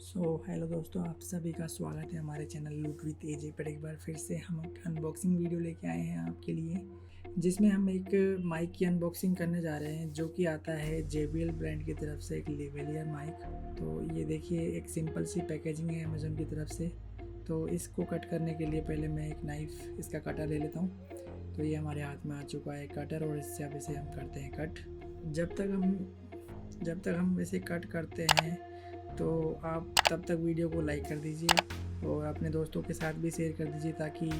Hello दोस्तों, आप सभी का स्वागत है हमारे चैनल लूट विद एजे पर। एक बार फिर से हम एक अनबॉक्सिंग वीडियो लेके आए हैं आपके लिए, जिसमें हम एक माइक की अनबॉक्सिंग करने जा रहे हैं, जो कि आता है JBL ब्रांड की तरफ से एक लेवलियर माइक। तो ये देखिए, एक सिंपल सी पैकेजिंग है अमेज़न की तरफ से। तो इसको कट करने के लिए पहले मैं एक नाइफ़, इसका कटर ले लेता हूँ। तो ये हमारे हाथ में आ चुका है कटर, और इससे अब इसे हम करते हैं कट। जब तक हम इसे कट करते हैं, तो आप तब तक वीडियो को लाइक कर दीजिए और अपने दोस्तों के साथ भी शेयर कर दीजिए, ताकि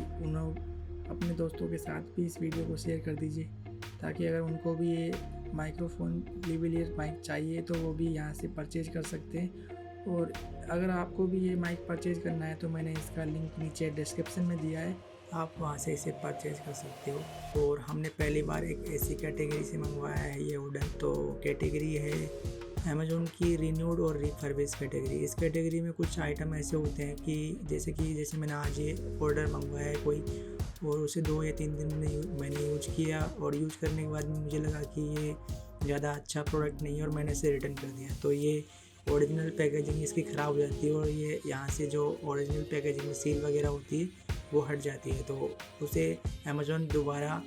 अपने दोस्तों के साथ भी इस वीडियो को शेयर कर दीजिए, ताकि अगर उनको भी ये माइक्रोफोन लेवलियर माइक चाहिए तो वो भी यहाँ से परचेज कर सकते हैं। और अगर आपको भी ये माइक परचेज करना है तो मैंने इसका लिंक नीचे डिस्क्रिप्शन में दिया है, आप वहाँ से इसे परचेज कर सकते हो। और हमने पहली बार एक ऐसी कैटेगरी से मंगवाया है ये ऑर्डर। तो कैटेगरी है अमेज़न की रिन्यूड और रिफर्बिश कैटेगरी। इस कैटेगरी में कुछ आइटम ऐसे होते हैं कि जैसे मैंने आज ये ऑर्डर मंगवाया है कोई, और उसे 2 या 3 दिन मैंने यूज किया, और यूज करने के बाद में मुझे लगा कि ये ज़्यादा अच्छा प्रोडक्ट नहीं है और मैंने इसे रिटर्न कर दिया। तो ये ओरिजिनल पैकेजिंग इसकी ख़राब हो जाती है, और ये यहाँ से जो ओरिजिनल पैकेजिंग में सील वगैरह होती है वो हट जाती है। तो उसे अमेज़न दोबारा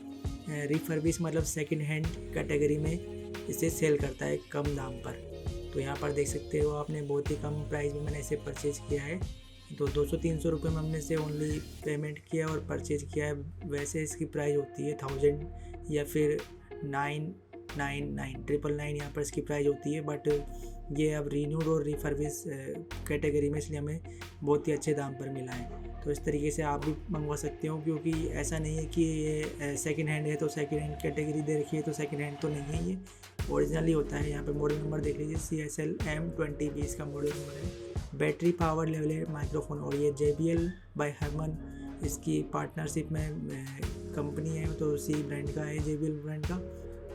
रिफर्बिश मतलब सेकंड हैंड कैटेगरी में इसे सेल करता है कम दाम पर। तो यहाँ पर देख सकते हो आपने, बहुत ही कम प्राइस में मैंने इसे परचेज़ किया है। तो 200-300 रुपये में हमने इसे ओनली पेमेंट किया और परचेज़ किया है। वैसे इसकी प्राइस होती है 1000 या फिर 999 यहाँ पर इसकी प्राइस होती है। बट ये अब रीन्यूड और रिफर्बिश कैटेगरी में, इसलिए हमें बहुत ही अच्छे दाम पर मिला है। तो इस तरीके से आप भी मंगवा सकते हो, क्योंकि ऐसा नहीं है कि ये सेकंड हैंड है तो सेकंड हैंड कैटेगरी दे रखी है, तो सेकंड हैंड तो नहीं है, ये ओरिजिनल ही होता है। यहाँ पे मॉडल नंबर देख लीजिए, CSL M2020 का मॉडल नंबर है। बैटरी पावर लेवल है माइक्रोफोन, और ये JBL बाय हरमन इसकी पार्टनरशिप में कंपनी है, तो उसी ब्रांड का है, JBL ब्रांड का।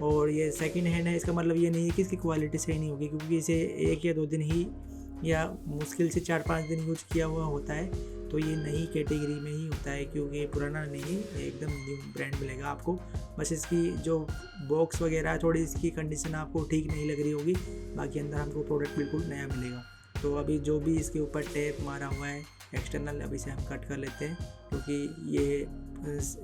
और ये सेकंड हैंड है, इसका मतलब ये नहीं है कि इसकी क्वालिटी सही नहीं होगी, क्योंकि इसे 1 या 2 दिन ही या मुश्किल से 4-5 दिन यूज किया हुआ होता है। तो ये नई कैटेगरी में ही होता है, क्योंकि पुराना नहीं है, एकदम न्यू ब्रांड मिलेगा आपको। बस इसकी जो बॉक्स वगैरह है, थोड़ी इसकी कंडीशन आपको ठीक नहीं लग रही होगी, बाकी अंदर हमको प्रोडक्ट बिल्कुल नया मिलेगा। तो अभी जो भी इसके ऊपर टेप मारा हुआ है एक्सटर्नल, अभी से हम कट कर लेते हैं, क्योंकि ये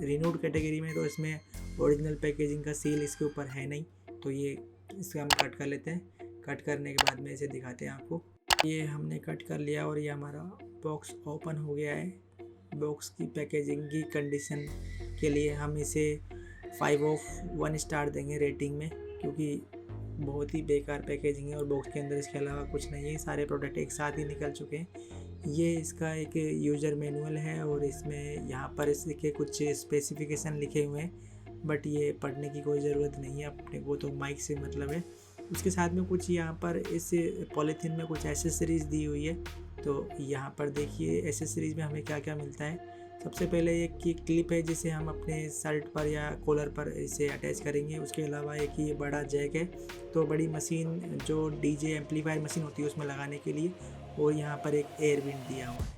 रिन्यूड कैटेगरी में तो इसमें ओरिजिनल पैकेजिंग का सील इसके ऊपर है नहीं। तो ये इसे हम कट कर लेते हैं। कट करने के बाद में इसे दिखाते हैं आपको। ये हमने कट कर लिया और ये हमारा बॉक्स ओपन हो गया है। बॉक्स की पैकेजिंग की कंडीशन के लिए हम इसे 5/1 स्टार देंगे रेटिंग में, क्योंकि बहुत ही बेकार पैकेजिंग है और बॉक्स के अंदर इसके अलावा कुछ नहीं है। सारे प्रोडक्ट एक साथ ही निकल चुके हैं। ये इसका एक यूज़र मैनुअल है, और इसमें यहाँ पर इसके कुछ स्पेसिफिकेशन लिखे हुए हैं, बट ये पढ़ने की कोई ज़रूरत नहीं है, अपने को तो माइक से मतलब है। उसके साथ में कुछ यहाँ पर इस पॉलीथीन में कुछ एसेसरीज़ दी हुई है। तो यहाँ पर देखिए एसेसरीज़ में हमें क्या क्या मिलता है। सबसे पहले एक की क्लिप है, जिसे हम अपने शर्ट पर या कॉलर पर इसे अटैच करेंगे। उसके अलावा एक ये बड़ा जैक है, तो बड़ी मशीन जो DJ एम्पलीफायर मशीन होती है उसमें लगाने के लिए। और यहाँ पर एक एयर विंड दिया हुआ है,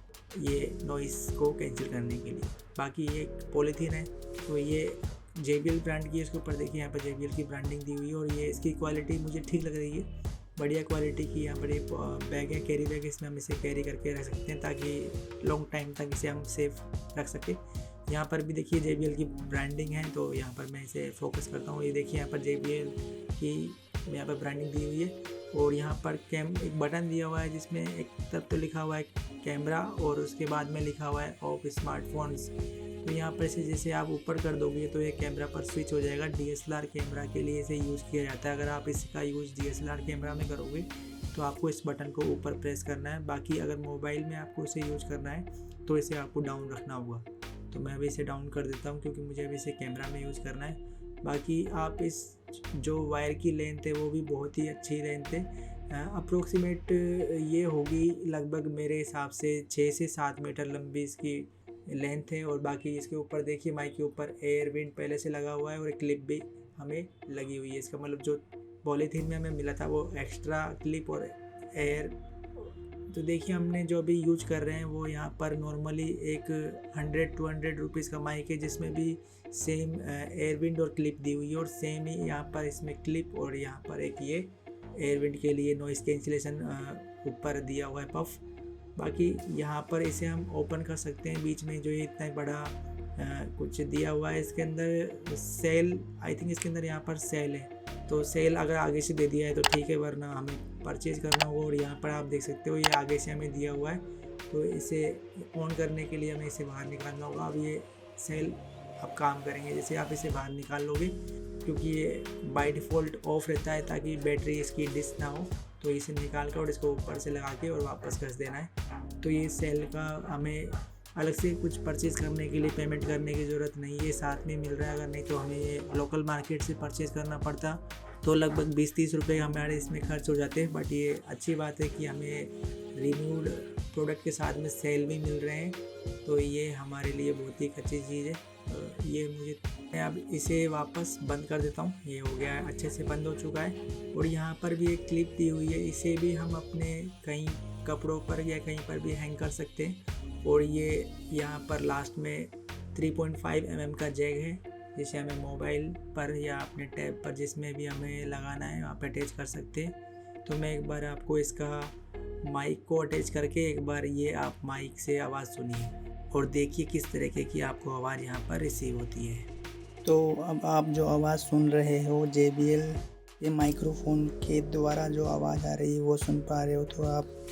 ये नॉइस को कैंसिल करने के लिए। बाकी ये एक पॉलीथीन है, तो ये JBL ब्रांड की है। इसके ऊपर देखिए यहाँ पर JBL की ब्रांडिंग दी हुई है, और ये इसकी क्वालिटी मुझे ठीक लग रही है, बढ़िया क्वालिटी की। यहाँ पर एक बैग है, कैरी बैग, इसमें हम इसे कैरी करके रख सकते हैं, ताकि लॉन्ग टाइम तक इसे हम सेफ रख सकें। यहाँ पर भी देखिए JBL की ब्रांडिंग है, तो यहाँ पर मैं इसे फोकस करता हूँ। ये देखिए यहाँ पर JBL की यहाँ पर ब्रांडिंग दी हुई है, और यहाँ पर एक बटन दिया हुआ है, जिसमें एक तरफ तो लिखा हुआ है कैमरा, और उसके बाद में लिखा हुआ है ऑफ स्मार्टफोन्स। तो यहाँ पर इसे जैसे आप ऊपर कर दोगे तो ये कैमरा पर स्विच हो जाएगा। DSLR कैमरा के लिए इसे यूज़ किया जाता है। अगर आप इसका यूज़ DSLR कैमरा में करोगे तो आपको इस बटन को ऊपर प्रेस करना है। बाकी अगर मोबाइल में आपको इसे यूज़ करना है तो इसे आपको डाउन रखना होगा। तो मैं अभी इसे डाउन कर देता हूँ, क्योंकि मुझे अभी इसे कैमरा में यूज़ करना है। बाकी आप इस जो वायर की लेंथ है वो भी बहुत ही अच्छी लेंथ है। अप्रोक्सीमेट ये होगी लगभग मेरे हिसाब से 6 से 7 मीटर लंबी इसकी लेंथ है। और बाकी इसके ऊपर देखिए, माइक के ऊपर एयर विंड पहले से लगा हुआ है, और एक क्लिप भी हमें लगी हुई है। इसका मतलब जो पॉलीथीन में हमें मिला था वो एक्स्ट्रा क्लिप और एयर। तो देखिए हमने जो अभी यूज कर रहे हैं वो यहाँ पर नॉर्मली एक 100-200 रुपीज़ का माइक है, जिसमें भी सेम एयर विंड और क्लिप दी हुई है, और सेम ही यहाँ पर इसमें क्लिप और यहाँ पर एक ये एयर विंड के लिए नॉइस कैंसिलेशन ऊपर दिया हुआ है पफ। बाकी यहाँ पर इसे हम ओपन कर सकते हैं। बीच में जो ये इतना बड़ा कुछ दिया हुआ है, इसके अंदर सेल, आई थिंक इसके अंदर यहाँ पर सेल है, तो सेल अगर आगे से दे दिया है तो ठीक है, वरना हमें परचेज़ करना होगा। और यहाँ पर आप देख सकते हो ये आगे से हमें दिया हुआ है, तो इसे ऑन करने के लिए हमें इसे बाहर निकालना होगा। अब ये सेल अब काम करेंगे। जैसे आप इसे बाहर निकाल लोगे, क्योंकि ये बाय डिफ़ॉल्ट ऑफ रहता है ताकि बैटरी इसकी डिस ना हो, तो इसे निकाल कर और इसको ऊपर से लगा के और वापस कस देना है। तो ये सेल का हमें अलग से कुछ परचेज़ करने के लिए पेमेंट करने की ज़रूरत नहीं है, साथ में मिल रहा है। अगर नहीं तो हमें ये लोकल मार्केट से परचेज़ करना पड़ता, तो लगभग 20-30 रुपये हमारे इसमें खर्च हो जाते हैं। बट ये अच्छी बात है कि हमें रिन्यूड प्रोडक्ट के साथ में सेल भी मिल रहे हैं, तो ये हमारे लिए बहुत ही अच्छी चीज़ है। ये मैं अब इसे वापस बंद कर देता हूँ। ये हो गया है, अच्छे से बंद हो चुका है। और यहाँ पर भी एक क्लिप दी हुई है, इसे भी हम अपने कहीं कपड़ों पर या कहीं पर भी हैंग कर सकते हैं। और ये यहाँ पर लास्ट में 3.5 mm का जैक है, जिसे हमें मोबाइल पर या अपने टैब पर जिसमें भी हमें लगाना है वहाँ पर अटैच कर सकते हैं। तो मैं एक बार आपको इसका माइक को अटैच करके एक बार ये आप माइक से आवाज़ सुनिए और देखिए किस तरीके की आपको आवाज़ यहाँ पर रिसीव होती है। तो अब आप जो आवाज़ सुन रहे हो JBL ये माइक्रोफोन के द्वारा जो आवाज़ आ रही है वो सुन पा रहे हो, तो आप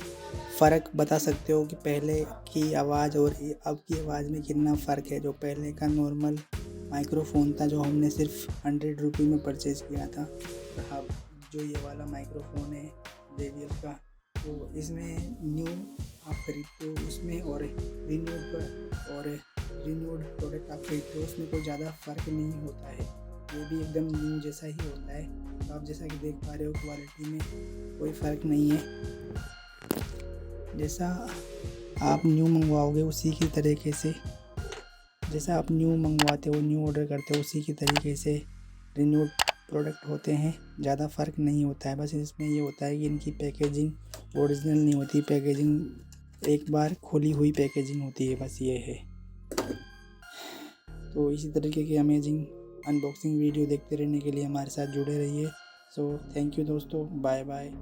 फ़र्क बता सकते हो कि पहले की आवाज़ और अब की आवाज़ में कितना फ़र्क है। जो पहले का नॉर्मल माइक्रोफोन था जो हमने सिर्फ 100 रुपये में परचेज़ किया था, और अब जो ये वाला माइक्रोफोन है JBL का, तो इसमें न्यू आप खरीदते हो उसमें और रिन्यूड प्रोडक्ट आप खरीदते हो उसमें कोई ज़्यादा फ़र्क नहीं होता है। ये भी एकदम न्यू जैसा ही होता है। तो आप जैसा कि देख पा रहे हो क्वालिटी में कोई फ़र्क नहीं है। जैसा आप न्यू मंगवाओगे उसी की तरीके से, जैसा आप न्यू मंगवाते हो, न्यू ऑर्डर करते हो, उसी की तरीके से रिन्यूड प्रोडक्ट होते हैं। ज़्यादा फ़र्क नहीं होता है। बस इसमें ये होता है कि इनकी पैकेजिंग ओरिजिनल नहीं होती, पैकेजिंग एक बार खुली हुई पैकेजिंग होती है, बस ये है। तो इसी तरीके की अमेजिंग अनबॉक्सिंग वीडियो देखते रहने के लिए हमारे साथ जुड़े रहिए। सो थैंक यू दोस्तों, बाय बाय।